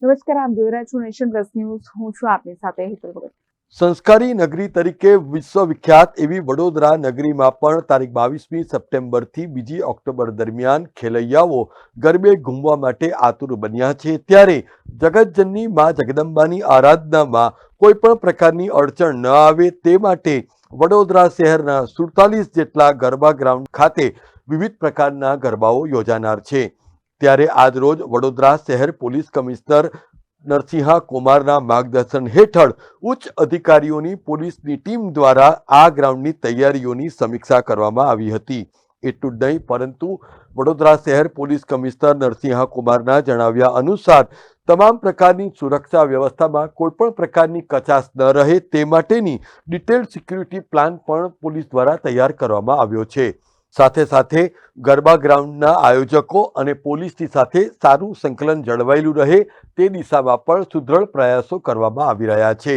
નમસ્કાર, આપ જોઈ રહ્યા છો નેશન પ્લસ ન્યૂઝ. હું છું આપની સાથે હેતલ ભગત. સંસ્કારી નગરી તરીકે વિશ્વવિખ્યાત એવી વડોદરા નગરીમાં પણ તારીખ 22મી સપ્ટેમ્બરથી 2 ઓક્ટોબર દરમિયાન ખેલૈયાઓ ગરબે ઘૂમવા માટે આતુર બન્યા છે. ત્યારે જગતજનની મા જગદંબાની આરાધનામાં કોઈ પણ પ્રકારની અડચણ ન આવે તે માટે વડોદરા શહેરના 47 જેટલા ગરબા ગ્રાઉન્ડ ખાતે વિવિધ પ્રકારના ગરબાઓ યોજાનાર છે. ત્યારે આજરોજ વડોદરા શહેર પોલીસ કમિશનર નરસિંહા કુમારના માર્ગદર્શન હેઠળ ઉચ્ચ અધિકારીઓની પોલીસની ટીમ દ્વારા આ ગ્રાઉન્ડની તૈયારીઓની સમીક્ષા કરવામાં આવી હતી. એટલું જ નહીં, પરંતુ વડોદરા શહેર પોલીસ કમિશનર નરસિંહા કુમારના જણાવ્યા અનુસાર તમામ પ્રકારની સુરક્ષા વ્યવસ્થામાં કોઈપણ પ્રકારની કચાશ ન રહે તે માટેની ડિટેલ્ડ સિક્યુરિટી પ્લાન પણ પોલીસ દ્વારા તૈયાર કરવામાં આવ્યો છે. સાથે સાથે ગરબા ગ્રાઉન્ડના આયોજકો અને પોલીસની સાથે સારું સંકલન જળવાયેલું રહે તે દિશામાં પણ સુદૃઢ પ્રયાસો કરવામાં આવી રહ્યા છે.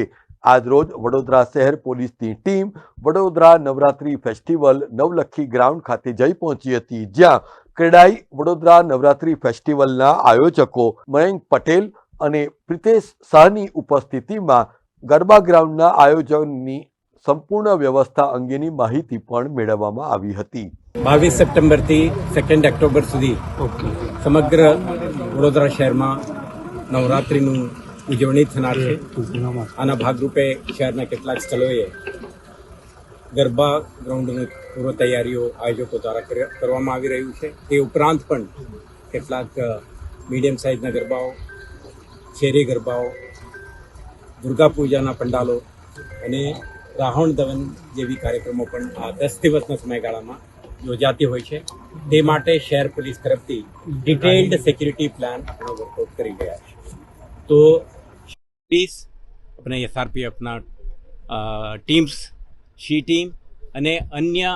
આજરોજ વડોદરા શહેર પોલીસની team Vadodara Navratri festival Navlakhi ground ખાતે જઈ પહોંચી હતી, જ્યાં ક્રેડાઈ વડોદરા નવરાત્રી ફેસ્ટિવલના આયોજકો મયંક પટેલ અને પ્રિતેશ શાહની ઉપસ્થિતિમાં ગરબા ગ્રાઉન્ડના આયોજનની સંપૂર્ણ વ્યવસ્થા અંગેની માહિતી પણ મેળવવામાં આવી હતી. 22 સપ્ટેમ્બરથી 2 ઓક્ટોબર સુધી સમગ્ર વડોદરા શહેરમાં નવરાત્રિનું ઉજવણી થનાર છે. આના ભાગરૂપે શહેરના કેટલાક સ્થળોએ ગરબા ગ્રાઉન્ડની પૂર્વ તૈયારીઓ આયોજકો દ્વારા કરવામાં આવી રહ્યું છે. તે ઉપરાંત પણ કેટલાક મીડિયમ સાઇઝના ગરબાઓ, શેરી ગરબાઓ, દુર્ગા પૂજાના પંડાલો અને રાવણ દહન જેવી કાર્યક્રમો પણ આ 10 દિવસના સમયગાળામાં યોજાતી હોય છે. તે માટે શહેર પોલીસ તરફથી ડિટેલ્ડ સિક્યુરિટી પ્લાન વર્કઆઉટ કરી ગયા છે. તો पुलिस अपने SRP अपना टीम्स शी टीम અને અન્ય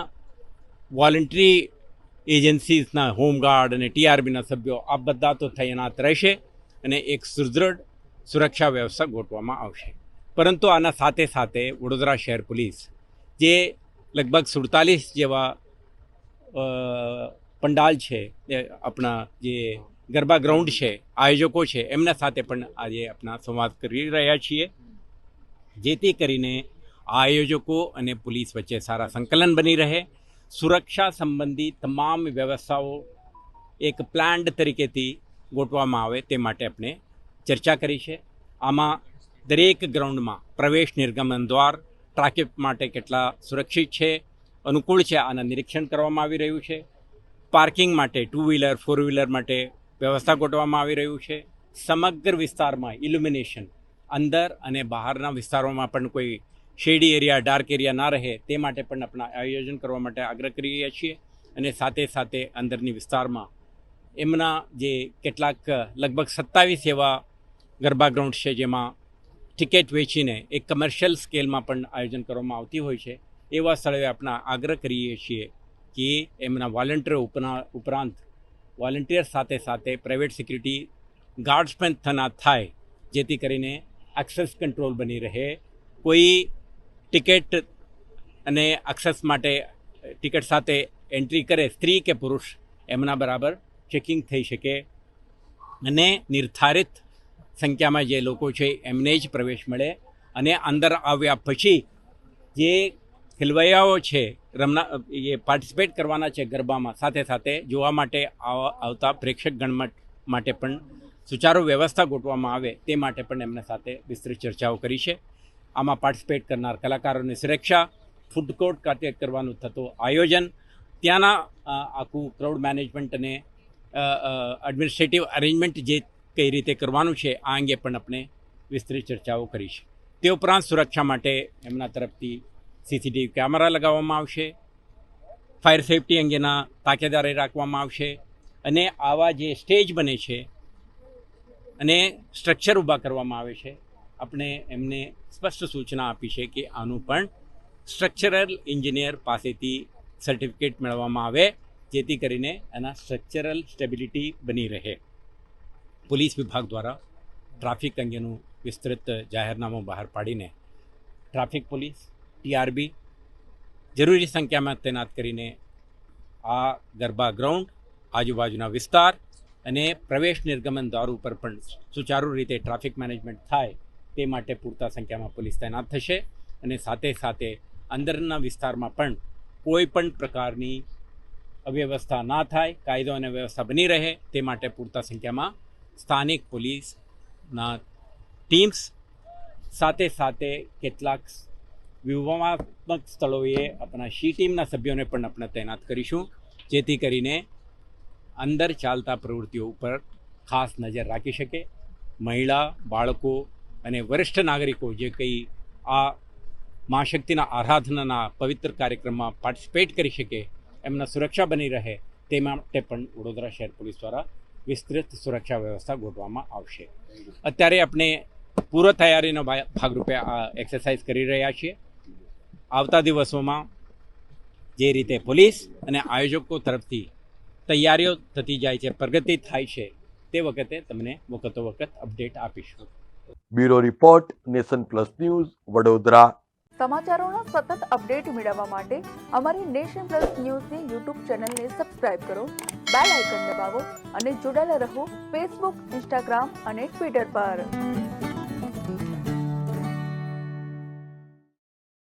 વોલન્ટરી એજન્સીસના હોમગાર્ડ અને TRBના સભ્યો આ બધા તો તૈનાત રહેશે અને એક સુદૃઢ સુરક્ષા વ્યવસ્થા ગોઠવવામાં આવશે. પરંતુ આના સાથે સાથે વડોદરા શહેર પોલીસ જે લગભગ 47 જેવા પંડાલ છે, આપણા જે ગરબા ગ્રાઉન્ડ છે, આયોજકો છે, એમના સાથે પણ આજે આપણા સંવાદ કરી રહ્યા છીએ, જેથી કરીને આયોજકો અને પોલીસ વચ્ચે સારા સંકલન બની રહે. સુરક્ષા સંબંધી તમામ વ્યવસ્થાઓ એક પ્લાન્ડ તરીકેથી ગોઠવવામાં આવે તે માટે આપણે ચર્ચા કરી છે. આમાં દરેક ગ્રાઉન્ડમાં પ્રવેશ નિર્ગમન દ્વાર ટ્રાફિક માટે કેટલા સુરક્ષિત છે, અનુકૂળ છે, આના નિરીક્ષણ કરવામાં આવી રહ્યું છે. પાર્કિંગ માટે 2 વ્હીલર 4 વ્હીલર માટે વ્યવસ્થા ગોઠવવામાં આવી રહ્યું છે. સમગ્ર વિસ્તારમાં ઇલ્યુમિનેશન અંદર અને બહારના વિસ્તારોમાં પણ કોઈ શેડી એરિયા, ડાર્ક એરિયા ના રહે તે માટે પણ આપણા આયોજન કરવા માટે આગ્રહ કરી રહ્યા છીએ. અને સાથે સાથે અંદરની વિસ્તારમાં એમના જે કેટલાક લગભગ 27 એવા ગરબા ગ્રાઉન્ડ છે, જેમાં ટિકિટ વેચીને એક કમર્શિયલ સ્કેલમાં પણ આયોજન કરવામાં આવતી હોય છે, એવા સ્થળોએ આપણા આગ્રહ કરીએ છીએ કે એમના વોલન્ટિયર ઉપરાંત વોલન્ટિયર સાથે સાથે પ્રાઇવેટ સિક્યુરિટી ગાર્ડ્સ પણ તૈનાત થાય, જેથી કરીને એક્સેસ કંટ્રોલ બની રહે. કોઈ ટિકિટ અને એક્સેસ માટે ટિકિટ સાથે એન્ટ્રી કરે, સ્ત્રી કે પુરુષ, એમના બરાબર ચેકિંગ થઈ શકે અને નિર્ધારિત સંખ્યામાં જે લોકો છે એમને જ પ્રવેશ મળે. અને અંદર આવ્યા પછી જે ખેલવૈયાઓ છે એ પાર્ટિસિપેટ કરવાના છે ગરબામાં, સાથે સાથે જોવા માટે આવતા પ્રેક્ષકગણ માટે પણ સુચારુ વ્યવસ્થા ગોઠવવામાં આવે તે માટે પણ એમના સાથે વિસ્તૃત ચર્ચાઓ કરી છે. આમાં પાર્ટિસિપેટ કરનાર કલાકારોની સુરક્ષા, ફૂડ કોર્ટ ખાતે કરવાનું થતું આયોજન, ત્યાંના આખું ક્રાઉડ મેનેજમેન્ટ અને એડમિનિસ્ટ્રેટિવ અરેન્જમેન્ટ જે કઈ રીતે કરવાનું છે આ અંગે પણ આપણે વિસ્તૃત ચર્ચાઓ કરી છે. તે ઉપરાંત સુરક્ષા માટે એમના તરફથી CCTV કેમેરા લગાવવામાં આવશે, ફાયર સેફટી અંગેના તાકેદારી રાખવામાં આવશે અને આવા જે સ્ટેજ બને છે અને સ્ટ્રક્ચર ઊભા કરવામાં આવે છે, આપણે એમને સ્પષ્ટ સૂચના આપી છે કે આનું પણ સ્ટ્રક્ચરલ એન્જિનિયર પાસેથી સર્ટિફિકેટ મેળવવામાં આવે, જેથી કરીને એના સ્ટ્રક્ચરલ સ્ટેબિલિટી બની રહે. પોલીસ વિભાગ દ્વારા ટ્રાફિક અંગેનું વિસ્તૃત જાહેરનામું બહાર પાડીને ટ્રાફિક પોલીસ, TRB જરૂરી સંખ્યામાં તૈનાત કરીને આ ગરબા ગ્રાઉન્ડ, આજુબાજુના વિસ્તાર અને પ્રવેશ નિર્ગમન દ્વાર ઉપર પણ સુચારુ રીતે ટ્રાફિક મેનેજમેન્ટ થાય તે માટે પૂરતા સંખ્યામાં પોલીસ તૈનાત થશે અને સાથે સાથે અંદરના વિસ્તારમાં પણ કોઈ પણ પ્રકારની અવ્યવસ્થા ના થાય, કાયદો અને વ્યવસ્થા બની રહે તે માટે પૂરતા સંખ્યામાં સ્થાનિક પોલીસના ટીમ્સ સાથે સાથે કેટલાક વ્યૂહાત્મક સ્થળોએ આપણા શી ટીમના સભ્યોને પણ આપણે તૈનાત કરીશું, જેથી કરીને અંદર ચાલતા પ્રવૃત્તિઓ ઉપર ખાસ નજર રાખી શકે. મહિલા, બાળકો અને વરિષ્ઠ નાગરિકો જે કંઈ આ મા શક્તિના આરાધનાના પવિત્ર કાર્યક્રમમાં પાર્ટિસિપેટ કરી શકે, એમના સુરક્ષા બની રહે તે માટે પણ વડોદરા શહેર પોલીસ દ્વારા વિસ્તૃત સુરક્ષા વ્યવસ્થા ગોઠવવામાં આવશે. અત્યારે આપણે પૂર્વ તૈયારીનો ભાગરૂપે આ એક્સરસાઇઝ કરી રહ્યા છીએ. આવતા દિવસોમાં જે રીતે પોલીસ અને આયોજકો તરફથી તૈયારીઓ થતી જાય છે, પ્રગતિ થાય છે, તે વખતે તમને વખત અપડેટ આપીશું. Bureau report, nation plus news, Vadodara. સમાચારોના સતત અપડેટ મેળવવા માટે અમારી નેશન પ્લસ ન્યૂઝની યુટ્યુબ ચેનલને સબસ્ક્રાઇબ કરો, બેલ આઇકન દબાવો અને જોડાયેલા રહો ફેસબુક, ઇન્સ્ટાગ્રામ અને ટ્વિટર પર.